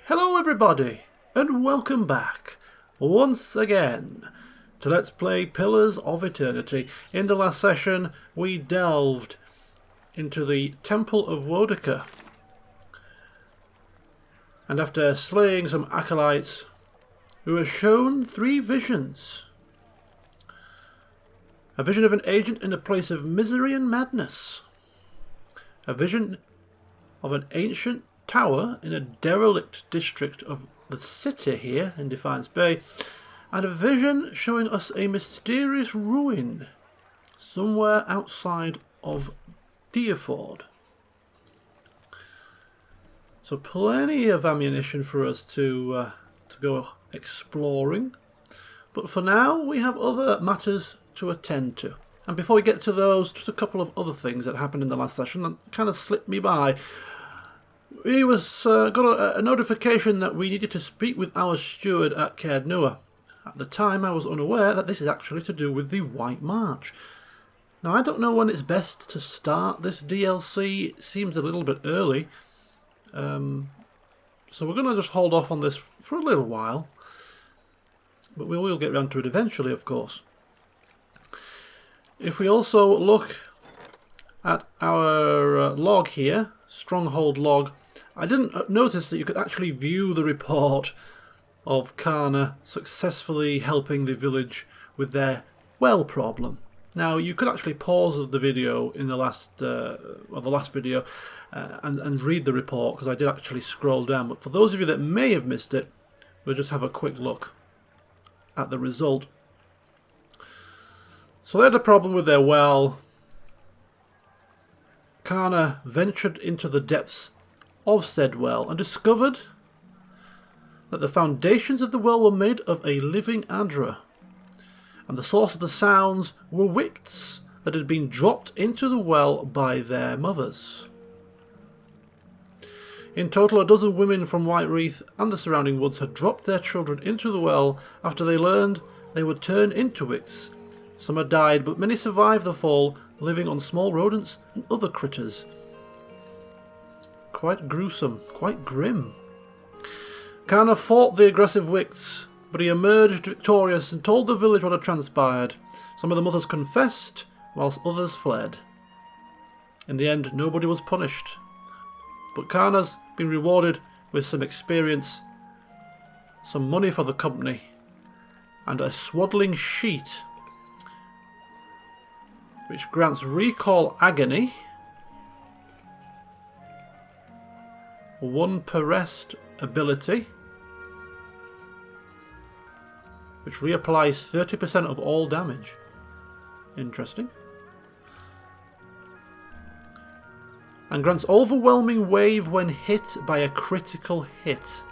Hello everybody, and welcome back, once again, to Let's Play Pillars of Eternity. In the last session, we delved into the Temple of Wodika. And after slaying some acolytes, we were shown three visions. A vision of an agent in a place of misery and madness. A vision of an ancient tower in a derelict district of the city here in Defiance Bay, and a vision showing us a mysterious ruin somewhere outside of Deerford. So plenty of ammunition for us to go exploring, but for now we have other matters to attend to. And before we get to those, just a couple of other things that happened in the last session that kind of slipped me by. We got a notification that we needed to speak with our steward at Caird Nua. At the time I was unaware that this is actually to do with the White March. Now I don't know when it's best to start this DLC. It seems a little bit early. So we're going to just hold off on this for a little while. But we will get round to it eventually, of course. If we also look at our log here, Stronghold log, I didn't notice that you could actually view the report of Kana successfully helping the village with their well problem. Now you could actually pause the video in the last video and read the report, because I did actually scroll down. But for those of you that may have missed it, we'll just have a quick look at the result. So they had a problem with their well. Kana ventured into the depths of said well and discovered that the foundations of the well were made of a living Adra, and the source of the sounds were wicts that had been dropped into the well by their mothers. In total, a dozen women from Whitereath and the surrounding woods had dropped their children into the well after they learned they would turn into wicts. Some had died, but many survived the fall, living on small rodents and other critters. Quite gruesome, quite grim. Kana fought the aggressive wicts, but he emerged victorious and told the village what had transpired. Some of the mothers confessed, whilst others fled. In the end, nobody was punished, but Kana's been rewarded with some experience, some money for the company, and a swaddling sheet, which grants recall agony, 1 per rest ability, which reapplies 30% of all damage. Interesting. And grants overwhelming wave when hit by a critical hit.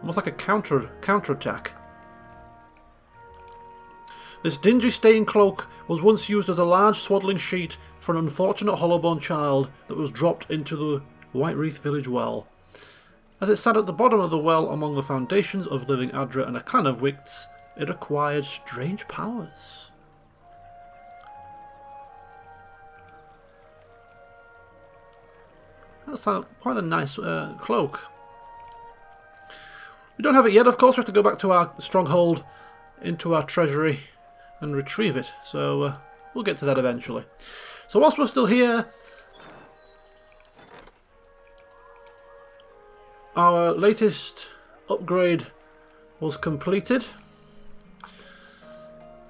Almost like a counterattack. This dingy stain cloak was once used as a large swaddling sheet for an unfortunate hollowborn child that was dropped into the Whitereath village well. As it sat at the bottom of the well among the foundations of living Adra and a clan of wicts, it acquired strange powers. That's quite a nice cloak. We don't have it yet, of course. We have to go back to our stronghold, into our treasury, and retrieve it. So we'll get to that eventually. So whilst we're still here, our latest upgrade was completed.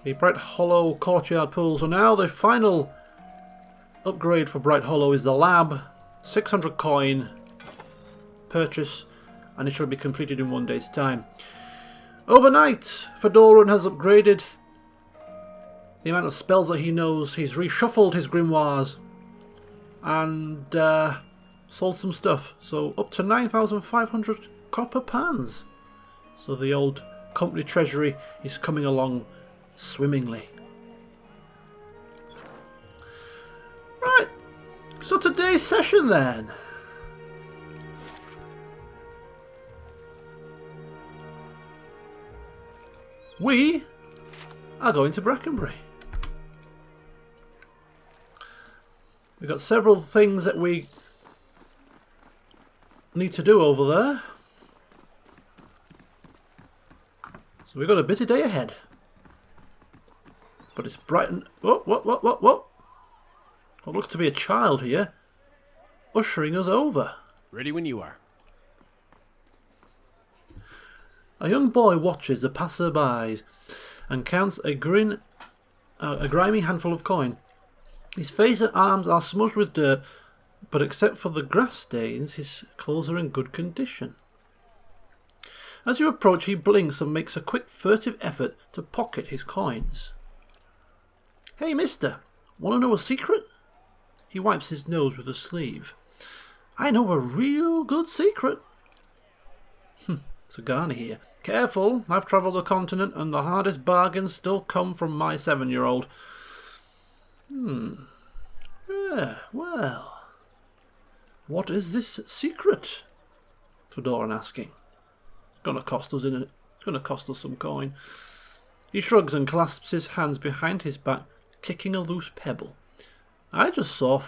The Bright Hollow Courtyard Pool. So now the final upgrade for Bright Hollow is the lab. 600 coin purchase, and it should be completed in 1 day's time. Overnight, Fedoran has upgraded the amount of spells that he knows. He's reshuffled his grimoires and sold some stuff. So up to 9,500 copper pans. So the old company treasury is coming along swimmingly. Right, so today's session then. We are going to Brackenbury. We've got several things that we need to do over there. So we've got a busy day ahead. But it's bright and... What? What looks to be a child here, ushering us over. Ready when you are. A young boy watches the passer-bys and counts a grimy handful of coin. His face and arms are smudged with dirt, but except for the grass stains, his clothes are in good condition. As you approach, he blinks and makes a quick, furtive effort to pocket his coins. Hey, mister, want to know a secret? He wipes his nose with a sleeve. I know a real good secret. Sagani here. Careful, I've travelled the continent and the hardest bargains still come from my 7-year-old. Yeah, well, what is this secret? Fedoran asking. It's gonna cost us, isn't it? It's gonna cost us some coin. He shrugs and clasps his hands behind his back, kicking a loose pebble. I just saw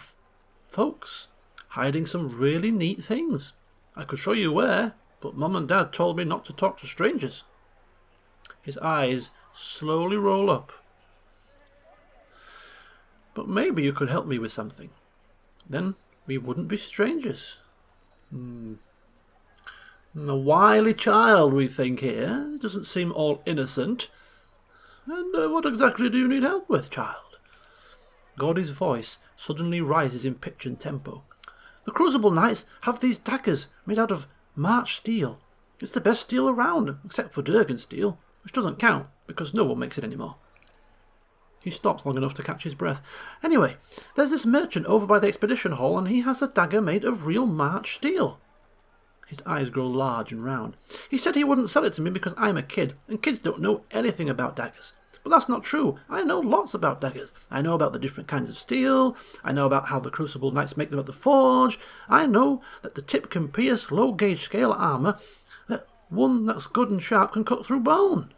folks hiding some really neat things. I could show you where, but Mum and Dad told me not to talk to strangers. His eyes slowly roll up. But maybe you could help me with something. Then we wouldn't be strangers. A wily child, we think here. Doesn't seem all innocent. And what exactly do you need help with, child? Gordy's voice suddenly rises in pitch and tempo. The Crucible Knights have these daggers made out of March steel. It's the best steel around, except for Durgan steel, which doesn't count because no one makes it anymore. He stops long enough to catch his breath. Anyway, there's this merchant over by the expedition hall, and he has a dagger made of real March steel. His eyes grow large and round. He said he wouldn't sell it to me because I'm a kid, and kids don't know anything about daggers. But that's not true. I know lots about daggers. I know about the different kinds of steel. I know about how the Crucible Knights make them at the forge. I know that the tip can pierce low-gauge scale armour, that one that's good and sharp can cut through bone.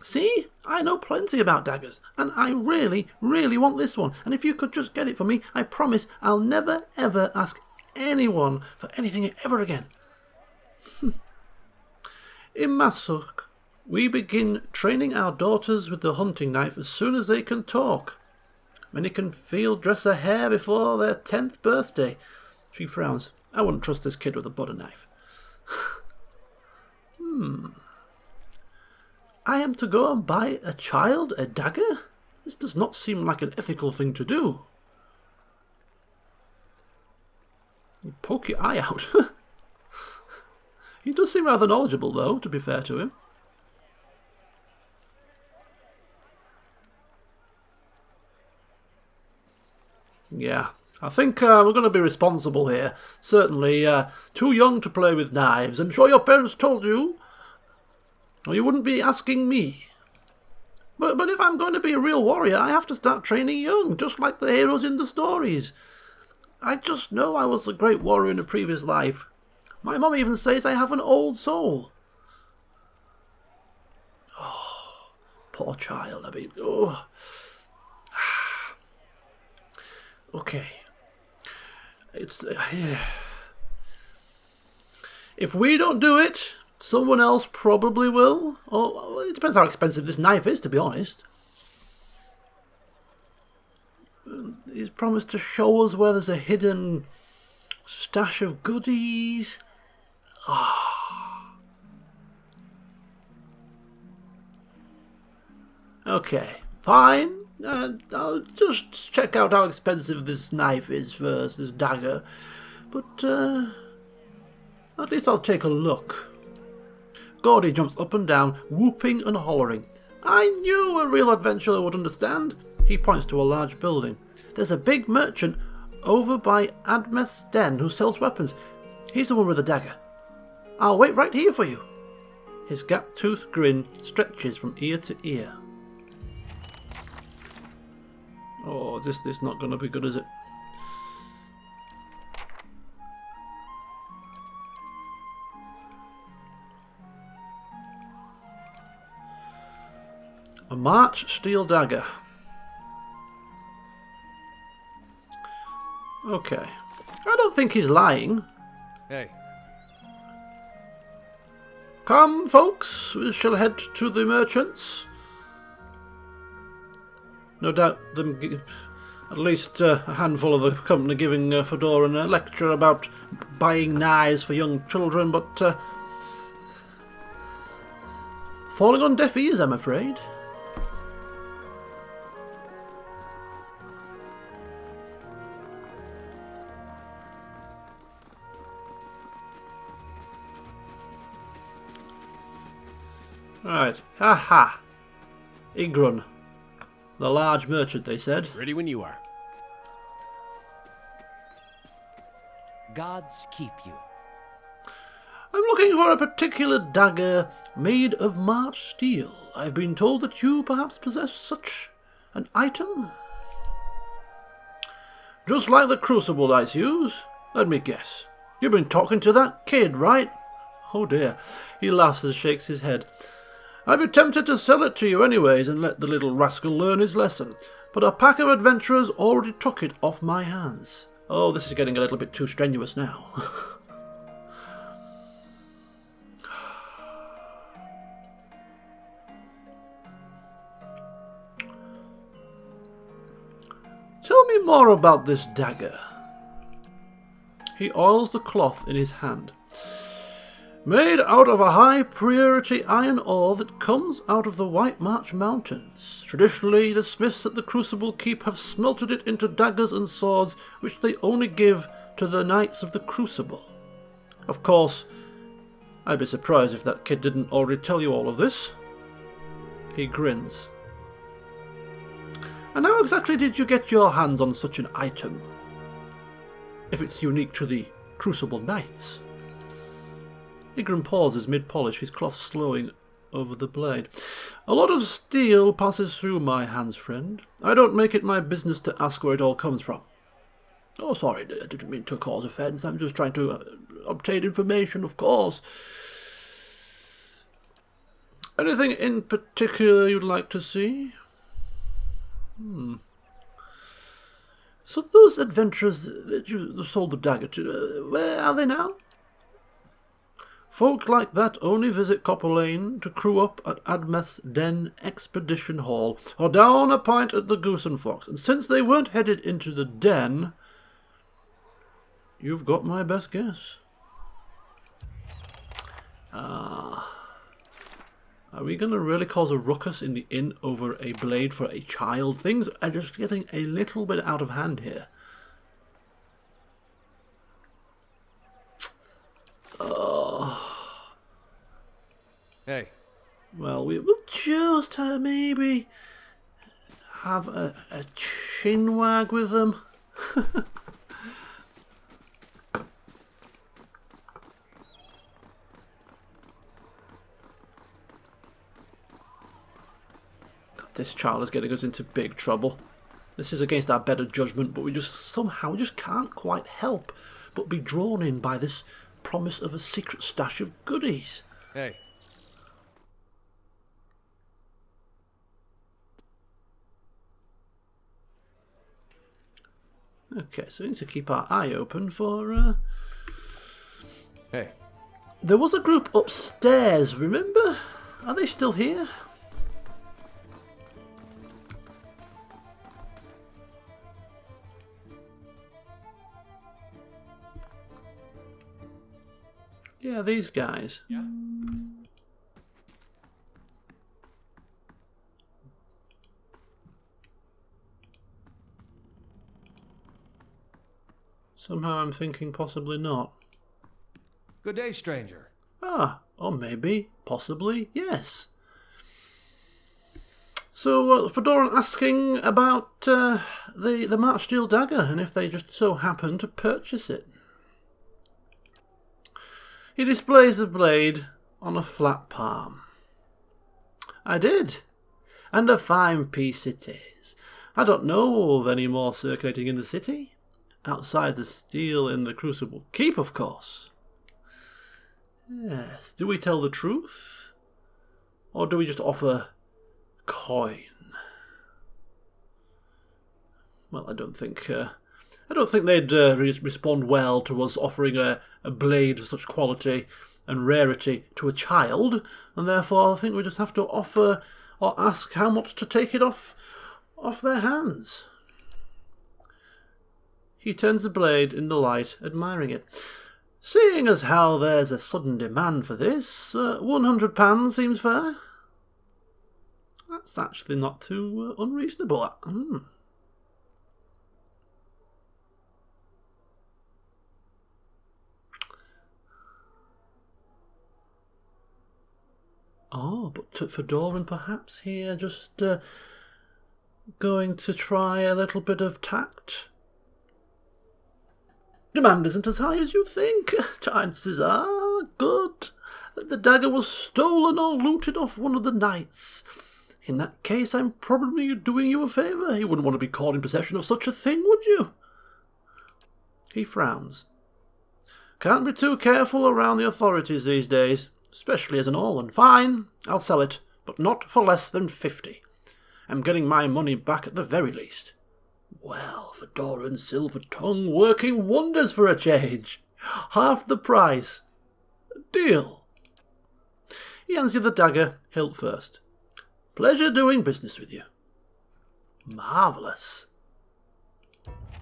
See? I know plenty about daggers, and I really, really want this one. And if you could just get it for me, I promise I'll never, ever ask anyone for anything ever again. In Masuk, we begin training our daughters with the hunting knife as soon as they can talk. Many can field dress a hare before their 10th birthday. She frowns. I wouldn't trust this kid with a butter knife. I am to go and buy a child a dagger? This does not seem like an ethical thing to do. You poke your eye out. He does seem rather knowledgeable, though, to be fair to him. Yeah, I think we're going to be responsible here. Certainly too young to play with knives. I'm sure your parents told you, or you wouldn't be asking me. But if I'm going to be a real warrior, I have to start training young, just like the heroes in the stories. I just know I was a great warrior in a previous life. My mum even says I have an old soul. Oh, poor child. I mean, oh. Okay. It's... If we don't do it, someone else probably will. Or it depends how expensive this knife is, to be honest. He's promised to show us where there's a hidden stash of goodies. Okay, fine. I'll just check out how expensive this knife is first, this dagger. But at least I'll take a look. Gordy jumps up and down, whooping and hollering. I knew a real adventurer would understand. He points to a large building. There's a big merchant over by Admeth's den who sells weapons. He's the one with the dagger. I'll wait right here for you. His gap-toothed grin stretches from ear to ear. Oh, this is not going to be good, is it? A March steel dagger. Okay. I don't think he's lying. Hey. Come, folks, we shall head to the merchants. No doubt at least a handful of the company giving Fedoran a lecture about buying knives for young children, but falling on deaf ears, I'm afraid. Right, ha! Igrun, the large merchant, they said. Ready when you are. Gods keep you. I'm looking for a particular dagger made of March steel. I've been told that you perhaps possess such an item. Just like the crucible dice use. Let me guess. You've been talking to that kid, right? Oh dear. He laughs and shakes his head. I'd be tempted to sell it to you anyways and let the little rascal learn his lesson, but a pack of adventurers already took it off my hands. Oh, this is getting a little bit too strenuous now. Tell me more about this dagger. He oils the cloth in his hand. Made out of a high-purity iron ore that comes out of the White March Mountains. Traditionally, the smiths at the Crucible Keep have smelted it into daggers and swords, which they only give to the Knights of the Crucible. Of course, I'd be surprised if that kid didn't already tell you all of this. He grins. And how exactly did you get your hands on such an item? If it's unique to the Crucible Knights. Igrun pauses mid-polish, his cloth slowing over the blade. A lot of steel passes through my hands, friend. I don't make it my business to ask where it all comes from. Oh, sorry, I didn't mean to cause offence. I'm just trying to obtain information, of course. Anything in particular you'd like to see? So those adventurers that you sold the dagger to, where are they now? Folk like that only visit Copper Lane to crew up at Admeth's Den Expedition Hall, or down a pint at the Goose and Fox. And since they weren't headed into the den, you've got my best guess. Are we going to really cause a ruckus in the inn over a blade for a child? Things are just getting a little bit out of hand here. Hey. Well, we will just maybe have a chin wag with them. This child is getting us into big trouble. This is against our better judgment, but we just can't quite help but be drawn in by this promise of a secret stash of goodies. Hey. Okay, so we need to keep our eye open for... Hey. There was a group upstairs, remember? Are they still here? Yeah, these guys. Yeah. Somehow I'm thinking possibly not. Good day, stranger. Ah, or maybe, possibly, yes. So, Fedoran asking about the March Steel dagger and if they just so happen to purchase it. He displays the blade on a flat palm. I did, and a fine piece it is. I don't know of any more circulating in the city. Outside the steel in the Crucible Keep, of course. Yes, do we tell the truth? Or do we just offer coin? Well, I don't think I don't think they'd respond well to us offering a blade of such quality and rarity to a child, and therefore I think we just have to offer or ask how much to take it off their hands. He turns the blade in the light, admiring it. Seeing as how there's a sudden demand for this, £100 seems fair. That's actually not too unreasonable. Oh, but Fedoran perhaps here just going to try a little bit of tact. Demand isn't as high as you think. Chances are good that the dagger was stolen or looted off one of the knights. In that case, I'm probably doing you a favour. You wouldn't want to be caught in possession of such a thing, would you? He frowns. Can't be too careful around the authorities these days, especially as an Orlan. Fine, I'll sell it, but not for less than 50. I'm getting my money back at the very least. Well, Fedoran's silver tongue working wonders for a change. Half the price. Deal. He hands you the dagger, hilt first. Pleasure doing business with you. Marvellous.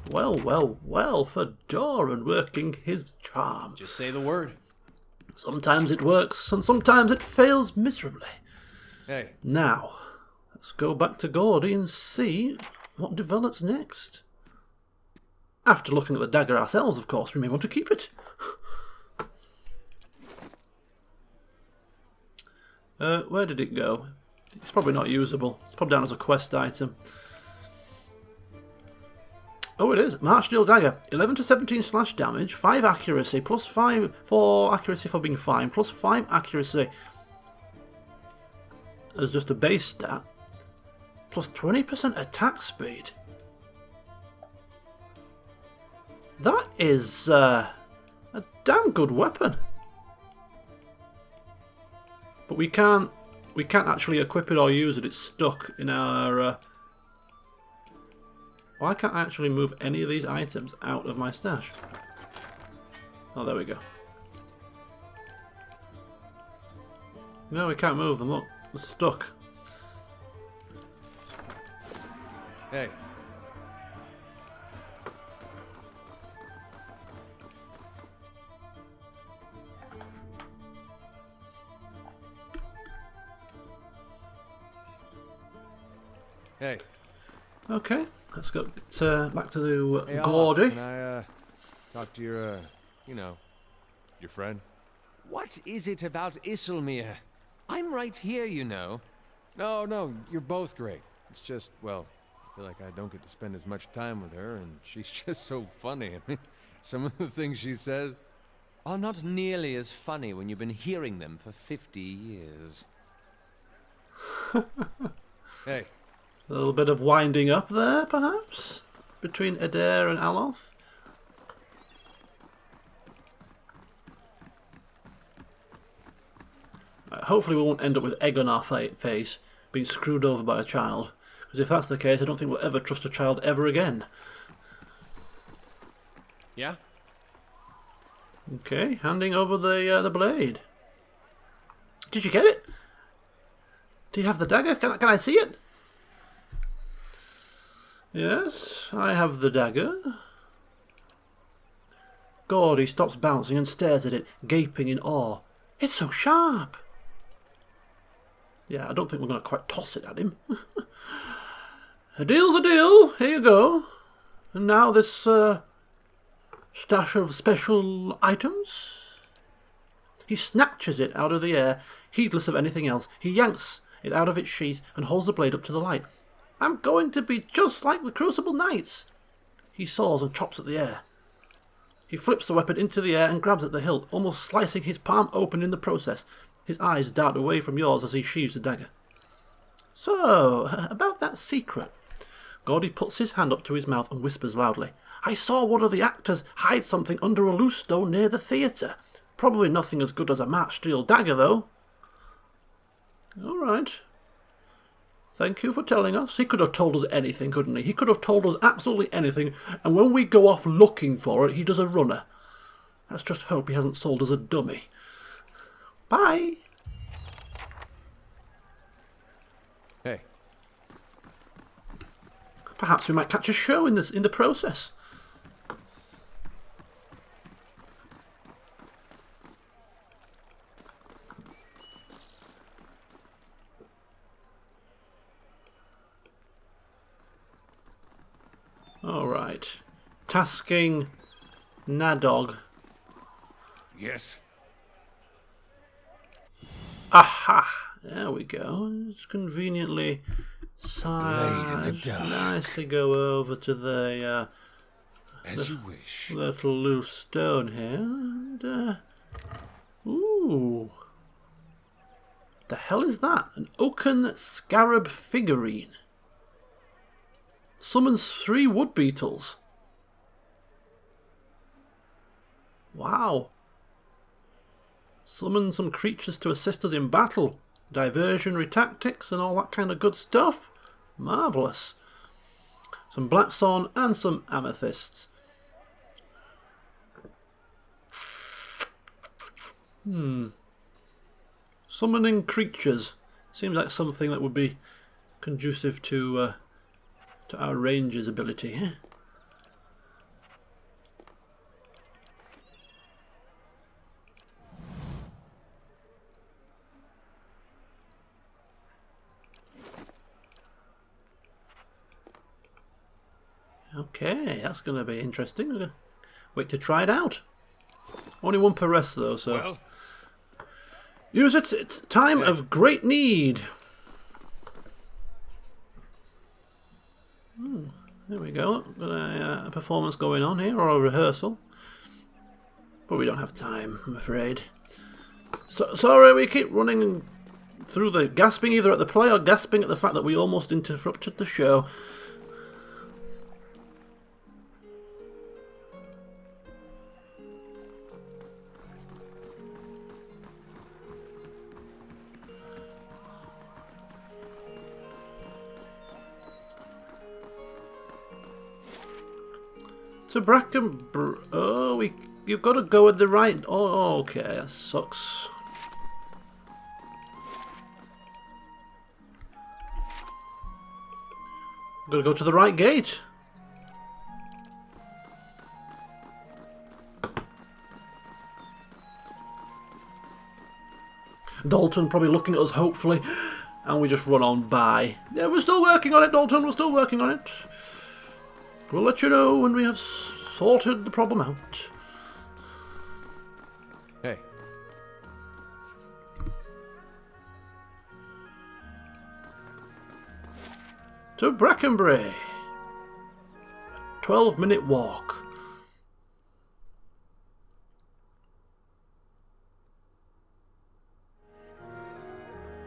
Well, Fedoran working his charm. Just say the word. Sometimes it works, and sometimes it fails miserably. Hey. Now, let's go back to Gordy and see what develops next. After looking at the dagger ourselves, of course, we may want to keep it. Where did it go? It's probably not usable. It's probably down as a quest item. Oh, it is. March Steel Dagger. 11 to 17 slash damage, 5 accuracy, plus 5 for accuracy for being fine, plus 5 accuracy as just a base stat, plus 20% attack speed. That is a damn good weapon. But we can't actually equip it or use it. It's stuck in our... Why can't I actually move any of these items out of my stash? Oh, there we go. No, we can't move them. Look, they're stuck. Hey. Hey. Okay, let's go back to the Hey, Gordy. Can I talk to your, your friend? What is it about Isilmir? I'm right here, you know. No, you're both great. It's just, well, I feel like I don't get to spend as much time with her, and she's just so funny. I mean, some of the things she says are not nearly as funny when you've been hearing them for 50 years. Hey. A little bit of winding up there, perhaps, between Adair and Aloth. Hopefully we won't end up with egg on our face, being screwed over by a child. Because if that's the case, I don't think we'll ever trust a child ever again. Yeah? Okay, handing over the blade. Did you get it? Do you have the dagger? Can I see it? Yes, I have the dagger. Gordy stops bouncing and stares at it, gaping in awe. It's so sharp! Yeah, I don't think we're going to quite toss it at him. A deal's a deal. Here you go. And now this stash of special items. He snatches it out of the air, heedless of anything else. He yanks it out of its sheath and holds the blade up to the light. I'm going to be just like the Crucible Knights. He saws and chops at the air. He flips the weapon into the air and grabs at the hilt, almost slicing his palm open in the process. His eyes dart away from yours as he sheaves the dagger. So, about that secret. Gordy puts his hand up to his mouth and whispers loudly. I saw one of the actors hide something under a loose stone near the theatre. Probably nothing as good as a March Steel dagger, though. All right. Thank you for telling us. He could have told us anything, couldn't he? He could have told us absolutely anything, and when we go off looking for it, he does a runner. Let's just hope he hasn't sold us a dummy. Bye! Hey. Perhaps we might catch a show in the process. Alright. Tasking Nadog. Yes. Aha! There we go. It's conveniently sized. Nicely go over to the As you wish. little loose stone here. And, ooh. The hell is that? An oaken scarab figurine. Summons 3 wood beetles. Wow. Summon some creatures to assist us in battle. Diversionary tactics and all that kind of good stuff. Marvellous. Some blackthorn and some amethysts. Summoning creatures. Seems like something that would be conducive to our ranger's ability. Okay, that's going to be interesting. I'm going to wait to try it out. Only 1 per rest though, so... Well. Use it! It's time of great need! There we go. Got a performance going on here, or a rehearsal. But we don't have time, I'm afraid. So, sorry, we keep running through the gasping either at the play or gasping at the fact that we almost interrupted the show. To Brackenbury. Oh, you've got to go at the right. Oh, okay, that sucks. Got to go to the right gate. Dalton probably looking at us hopefully, and we just run on by. Yeah, we're still working on it, Dalton. We're still working on it. We'll let you know when we have sorted the problem out. Hey. To Brackenbury. 12-minute walk.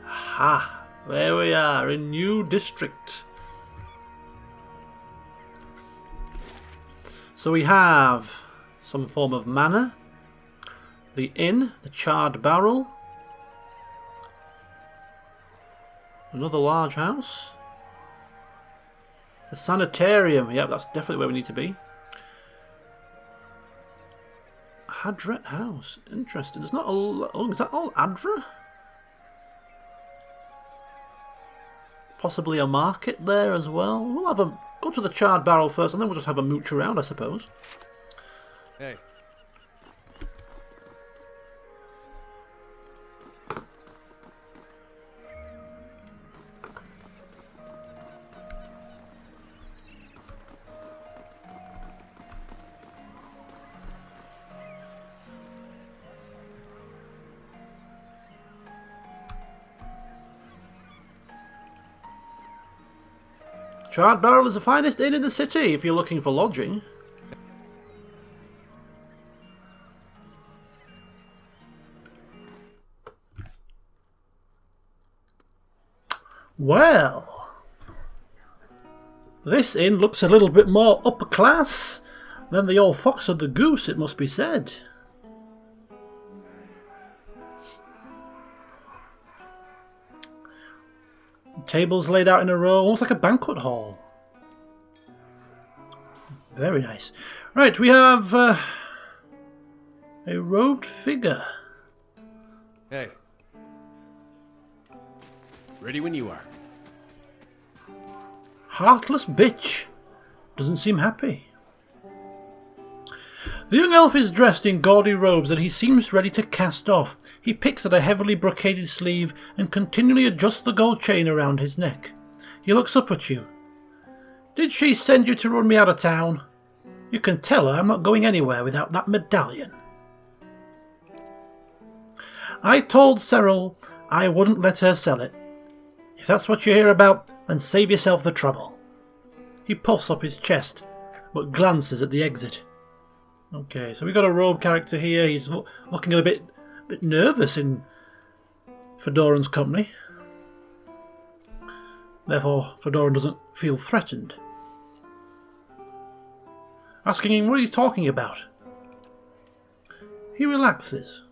Aha! There we are, in New District. So we have some form of manor, the inn, the charred barrel, another large house, the sanitarium, yep, that's definitely where we need to be. Hadret House, interesting. There's not a oh, is that all Adra? Possibly a market there as well. We'll have a go to the charred barrel first, and then we'll just have a mooch around, I suppose. Hey. Charred Barrel is the finest inn in the city if you're looking for lodging. Well, this inn looks a little bit more upper class than the old Fox and the Goose, it must be said. Tables laid out in a row, almost like a banquet hall. Very nice. Right, we have a robed figure. Hey. Ready when you are. Heartless bitch. Doesn't seem happy. The young elf is dressed in gaudy robes that he seems ready to cast off. He picks at a heavily brocaded sleeve and continually adjusts the gold chain around his neck. He looks up at you. Did she send you to run me out of town? You can tell her I'm not going anywhere without that medallion. I told Cyril I wouldn't let her sell it. If that's what you hear about, then save yourself the trouble. He puffs up his chest, but glances at the exit. Okay, so we've got a robe character here. He's looking a bit nervous in Fedoran's company. Therefore, Fedoran doesn't feel threatened. Asking him what he's talking about. He relaxes.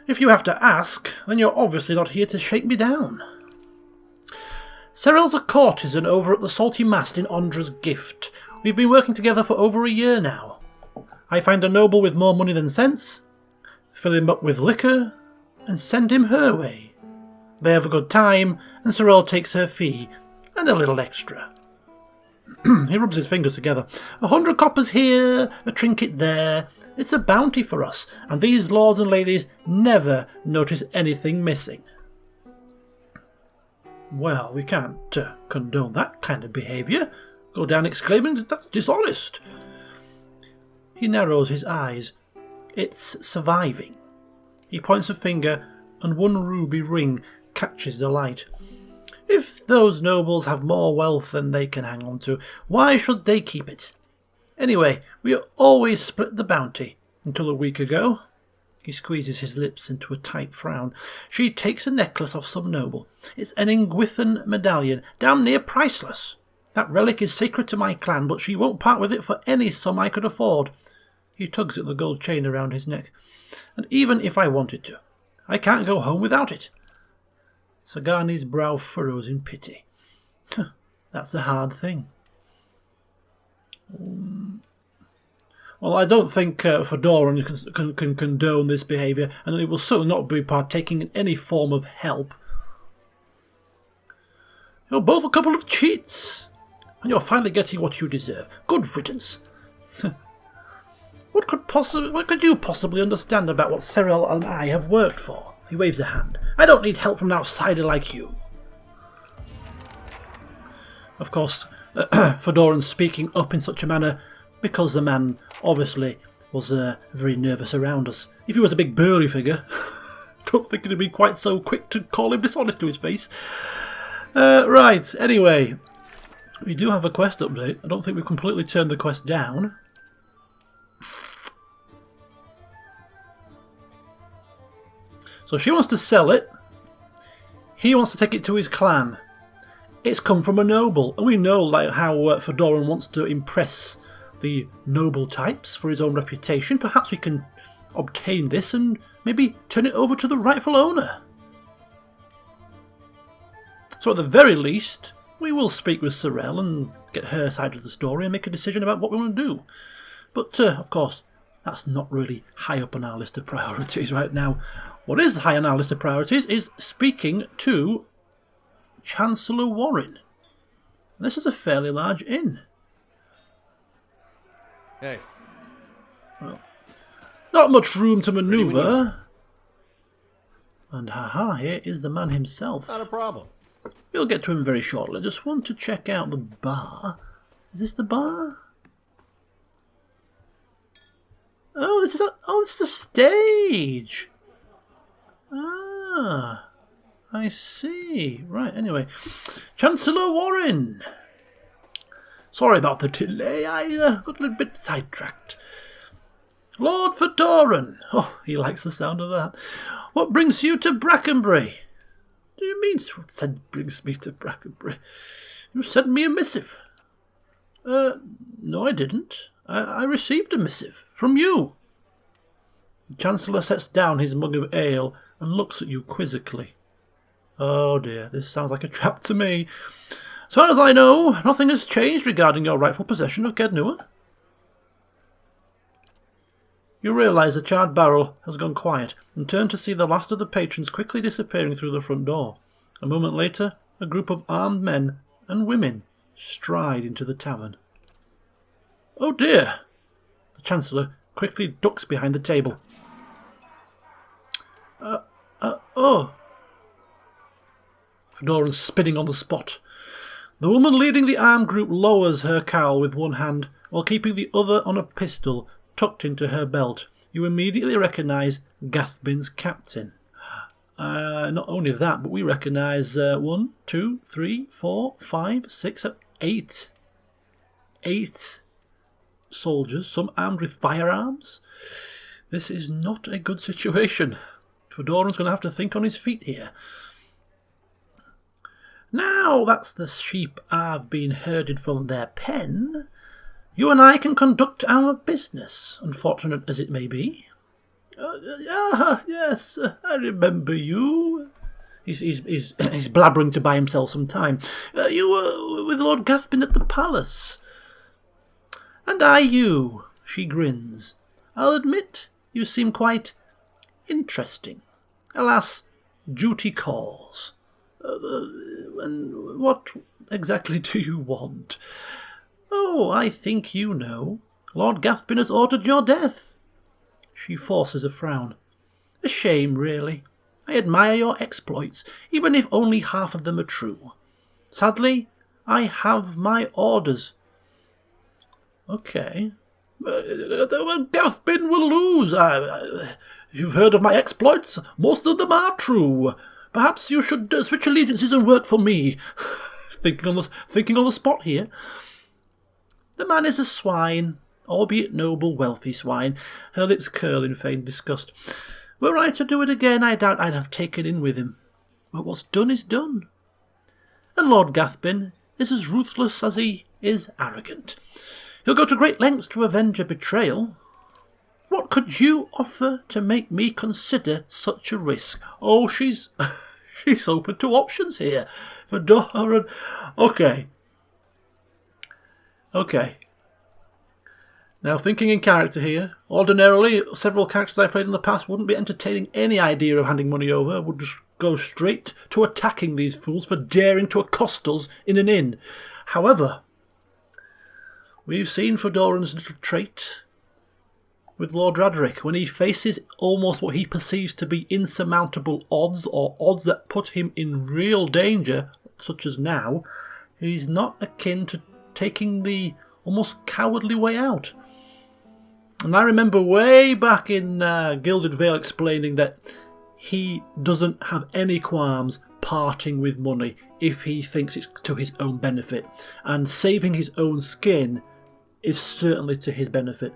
If you have to ask, then you're obviously not here to shake me down. Cyril's a courtesan over at the Salty Mast in Ondra's Gift. We've been working together for over a year now. I find a noble with more money than sense, fill him up with liquor, and send him her way. They have a good time, and Cyril takes her fee, and a little extra. He rubs his fingers together. 100 coppers here, a trinket there. It's a bounty for us, and these lords and ladies never notice anything missing. Well, we can't condone that kind of behaviour. Go down exclaiming, that's dishonest. He narrows his eyes. It's surviving. He points a finger, and one ruby ring catches the light. If those nobles have more wealth than they can hang on to, why should they keep it? Anyway, we always split the bounty, until a week ago. He squeezes his lips into a tight frown. She takes a necklace off some noble. It's an Ingwithan medallion, damn near priceless. That relic is sacred to my clan, but she won't part with it for any sum I could afford. He tugs at the gold chain around his neck. And even if I wanted to, I can't go home without it. Sagani's brow furrows in pity. That's a hard thing. Well, I don't think Fedoran can condone this behaviour, and it will certainly not be partaking in any form of help. You're both a couple of cheats, and you're finally getting what you deserve. Good riddance. What could you possibly understand about what Cyril and I have worked for? He waves a hand. I don't need help from an outsider like you. Of course, Fedoran's speaking up in such a manner because the man obviously was very nervous around us. If he was a big burly figure, don't think it'd be quite so quick to call him dishonest to his face. Right, anyway, we do have a quest update. I don't think we've completely turned the quest down. So she wants to sell it. He wants to take it to his clan. It's come from a noble, and we know like how Fedoran wants to impress the noble types for his own reputation. Perhaps we can obtain this and maybe turn it over to the rightful owner. So at the very least, we will speak with Cyril and get her side of the story and make a decision about what we want to do. But, of course, that's not really high up on our list of priorities right now. What is high on our list of priorities is speaking to Chancellor Warren. And this is a fairly large inn. Hey. Well, not much room to manoeuvre. And haha, here is the man himself. Not a problem. We'll get to him very shortly. I just want to check out the bar. Is this the bar? Oh, this is a stage. Ah, I see. Right, anyway. Chancellor Warren. Sorry about the delay. I got a little bit sidetracked. Lord Fedoran. Oh, he likes the sound of that. What brings you to Brackenbury? Do you mean what brings me to Brackenbury? You sent me a missive. No, I didn't. I received a missive from you. The Chancellor sets down his mug of ale and looks at you quizzically. Oh dear, this sounds like a trap to me. As far as I know, nothing has changed regarding your rightful possession of Gednua. You realise the charred barrel has gone quiet and turn to see the last of the patrons quickly disappearing through the front door. A moment later, a group of armed men and women stride into the tavern. Oh dear! The Chancellor quickly ducks behind the table. Oh! Fedoran's spinning on the spot. The woman leading the armed group lowers her cowl with one hand while keeping the other on a pistol tucked into her belt. You immediately recognise Gathbin's captain. Not only that, but we recognise 1, 2, 3, 4, 5, 6, 8. 8 soldiers, some armed with firearms. This is not a good situation. Fedoran's going to have to think on his feet here. Now that's the sheep have been herded from their pen, you and I can conduct our business, unfortunate as it may be. Yes, I remember you. He's blabbering to buy himself some time. You were with Lord Gathbin at the palace. And I you, she grins. I'll admit, you seem quite interesting. Alas, duty calls. And what exactly do you want? Oh, I think you know. Lord Gathbin has ordered your death. She forces a frown. A shame, really. I admire your exploits, even if only half of them are true. Sadly, I have my orders. Okay. Gathbin will lose. You've heard of my exploits? Most of them are true. Perhaps you should switch allegiances and work for me. Thinking on the spot here. The man is a swine, albeit noble, wealthy swine. Her lips curl in feigned disgust. Were I to do it again, I doubt I'd have taken in with him. But what's done is done. And Lord Gathbin is as ruthless as he is arrogant. He'll go to great lengths to avenge a betrayal. What could you offer to make me consider such a risk? Oh, she's open to options here. Fedoran. Okay. Now, thinking in character here, ordinarily, several characters I've played in the past wouldn't be entertaining any idea of handing money over, would just go straight to attacking these fools for daring to accost us in an inn. However, we've seen Fedoran's little trait with Lord Raderick when he faces almost what he perceives to be insurmountable odds, or odds that put him in real danger, such as now. He's not akin to taking the almost cowardly way out. And I remember way back in Gilded Vale explaining that he doesn't have any qualms parting with money if he thinks it's to his own benefit, and saving his own skin is certainly to his benefit.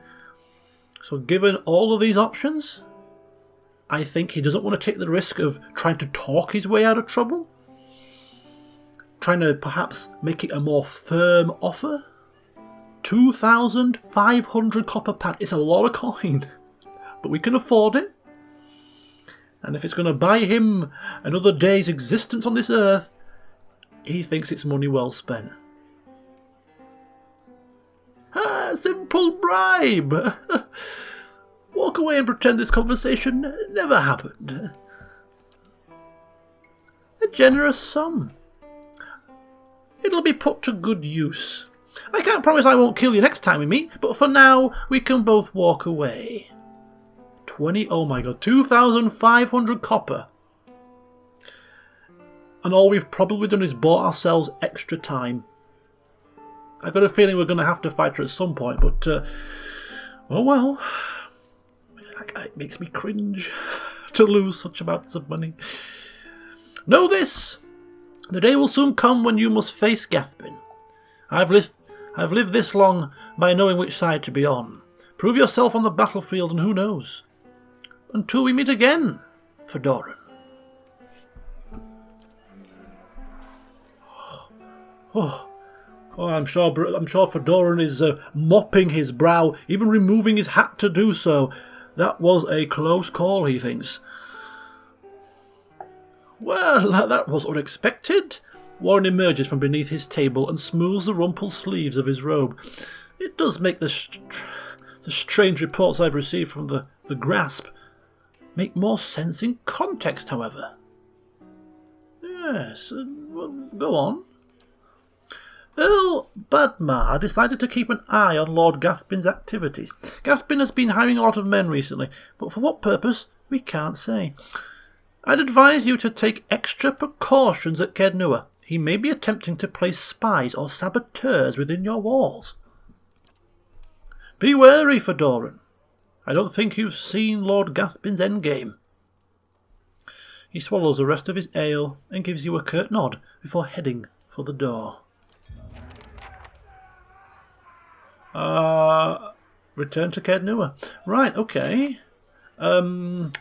So given all of these options, I think he doesn't want to take the risk of trying to talk his way out of trouble, trying to perhaps make it a more firm offer. 2,500 copper pound. It's a lot of coin, but we can afford it. And if it's going to buy him another day's existence on this earth, he thinks it's money well spent. Simple bribe. Walk away and pretend this conversation never happened. A generous sum. It'll be put to good use. I can't promise I won't kill you next time we meet, but for now we can both walk away. 2,500 copper. And all we've probably done is bought ourselves extra time. I've got a feeling we're going to have to fight her at some point, but, well, it makes me cringe to lose such amounts of money. Know this, the day will soon come when you must face Gathbin. I've lived this long by knowing which side to be on. Prove yourself on the battlefield and who knows. Until we meet again, Fedoran. Oh, I'm sure Fedoran is mopping his brow, even removing his hat to do so. That was a close call, he thinks. Well, that was unexpected. Warren emerges from beneath his table and smooths the rumpled sleeves of his robe. It does make the strange reports I've received from the grasp make more sense in context, however. Yes, well, go on. Earl Badmar decided to keep an eye on Lord Gathbin's activities. Gathbin has been hiring a lot of men recently, but for what purpose, we can't say. I'd advise you to take extra precautions at Kednua. He may be attempting to place spies or saboteurs within your walls. Be wary, Fedoran. I don't think you've seen Lord Gathbin's endgame. He swallows the rest of his ale and gives you a curt nod before heading for the door. Return to Kednua. Right, okay. So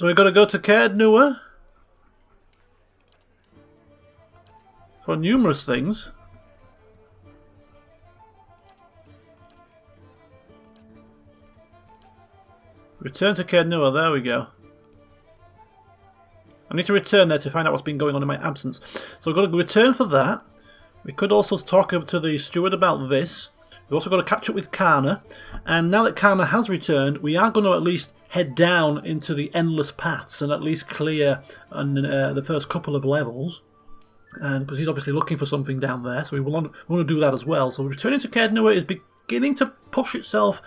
we've got to go to Kednua for numerous things. Return to Kednua, there we go. I need to return there to find out what's been going on in my absence. So we've got to return for that. We could also talk to the steward about this. We've also got to catch up with Kana. And now that Kana has returned, we are going to at least head down into the endless paths and at least clear the first couple of levels. And because he's obviously looking for something down there, so we want to do that as well. So returning to Kednua is beginning to push itself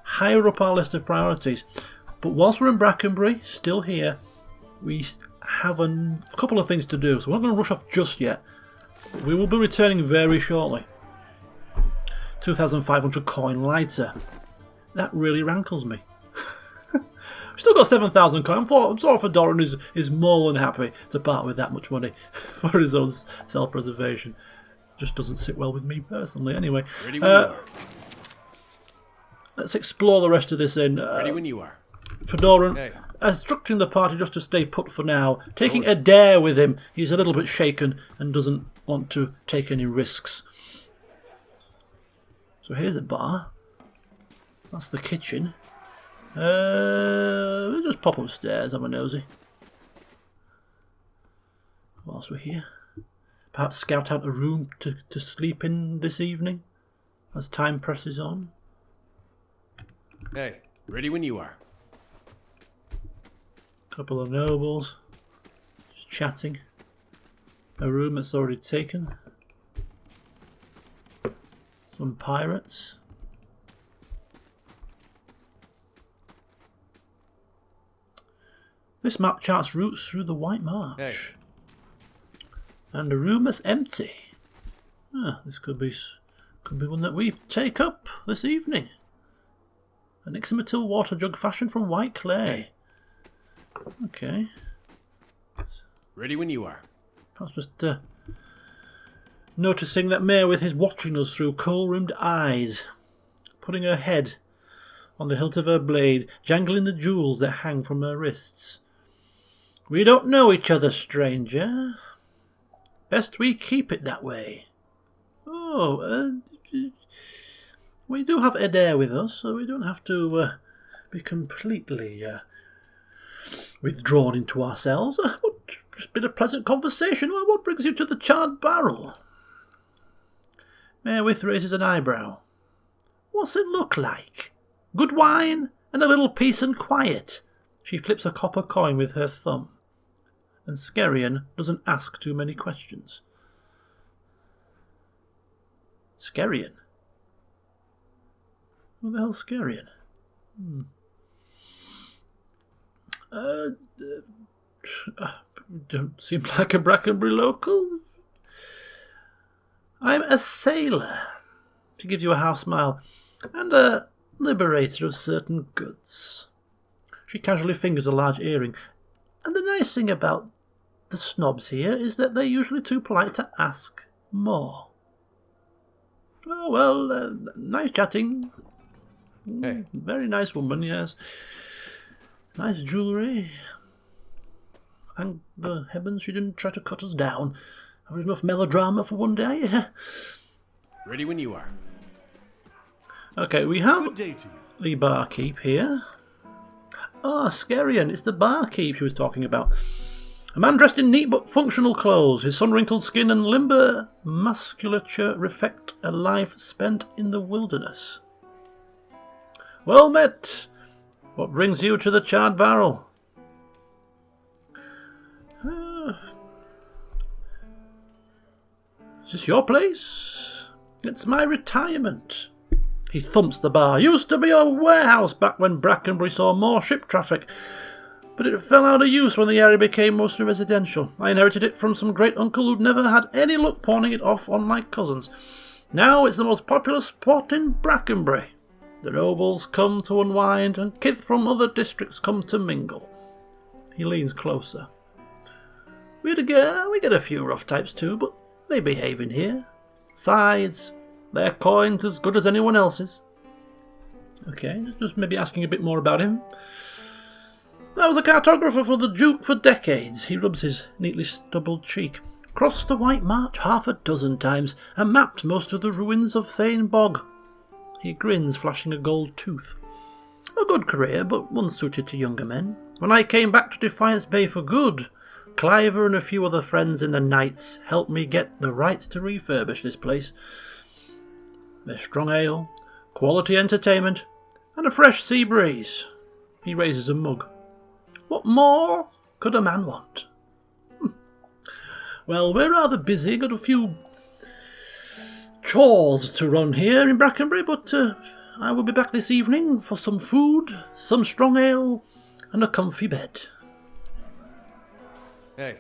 higher up our list of priorities. But whilst we're in Brackenbury, still here, we have a couple of things to do. So we're not going to rush off just yet. We will be returning very shortly. 2,500 coin lighter. That really rankles me. We've still got 7,000 coin. I'm sure Fedoran is more than happy to part with that much money for his own self-preservation. Just doesn't sit well with me personally. Anyway, let's explore the rest of this in. Ready when you are. Fedoran, instructing the party just to stay put for now. Taking Adair with him. He's a little bit shaken and doesn't want to take any risks. So here's a bar. That's the kitchen. We'll just pop upstairs, have a nosy. Whilst we're here. Perhaps scout out a room to sleep in this evening as time presses on. Hey, ready when you are. Couple of nobles just chatting. A room that's already taken. Some pirates. This map charts routes through the White March. Hey. And a room that's empty. This could be one that we take up this evening. An ixamatil water jug fashioned from white clay. Okay. Ready when you are. Perhaps just noticing that Maywith is watching us through kohl-rimmed eyes, putting her head on the hilt of her blade, jangling the jewels that hang from her wrists. We don't know each other, stranger. Best we keep it that way. We do have Adair with us, so we don't have to be completely withdrawn into ourselves. It's been a pleasant conversation. What brings you to the charred barrel? Maywith raises an eyebrow. What's it look like? Good wine and a little peace and quiet. She flips a copper coin with her thumb. And Skerion doesn't ask too many questions. Skerion? Who the hell's Skerion? Don't seem like a Brackenbury local. I'm a sailor. She gives you a half smile. And a liberator of certain goods. She casually fingers a large earring. And the nice thing about the snobs here is that they're usually too polite to ask more. Oh, well, nice chatting. Hey. Very nice woman, yes. Nice jewellery. Thank the heavens she didn't try to cut us down. Have enough melodrama for one day. Ready when you are. Okay, we have Good day to you. the barkeep here. Ah, Skerion, it's the barkeep she was talking about. A man dressed in neat but functional clothes. His sun-wrinkled skin and limber musculature reflect a life spent in the wilderness. Well met. What brings you to the charred barrel? Is this your place? It's my retirement. He thumps the bar. Used to be a warehouse back when Brackenbury saw more ship traffic, but it fell out of use when the area became mostly residential. I inherited it from some great uncle who'd never had any luck pawning it off on my cousins. Now it's the most popular spot in Brackenbury. The nobles come to unwind, and kids from other districts come to mingle. He leans closer. We get a few rough types too, but they behave in here. Sides, their coin's as good as anyone else's. Okay, just maybe asking a bit more about him. I was a cartographer for the Duke for decades. He rubs his neatly stubbled cheek. Crossed the White March half a dozen times and mapped most of the ruins of Thane Bog. He grins, flashing a gold tooth. A good career, but one suited to younger men. When I came back to Defiance Bay for good, Cliver and a few other friends in the Knights helped me get the rights to refurbish this place. There's strong ale, quality entertainment, and a fresh sea breeze. He raises a mug. What more could a man want? Well, we're rather busy, got a few chores to run here in Brackenbury, but I will be back this evening for some food, some strong ale, and a comfy bed. Hey,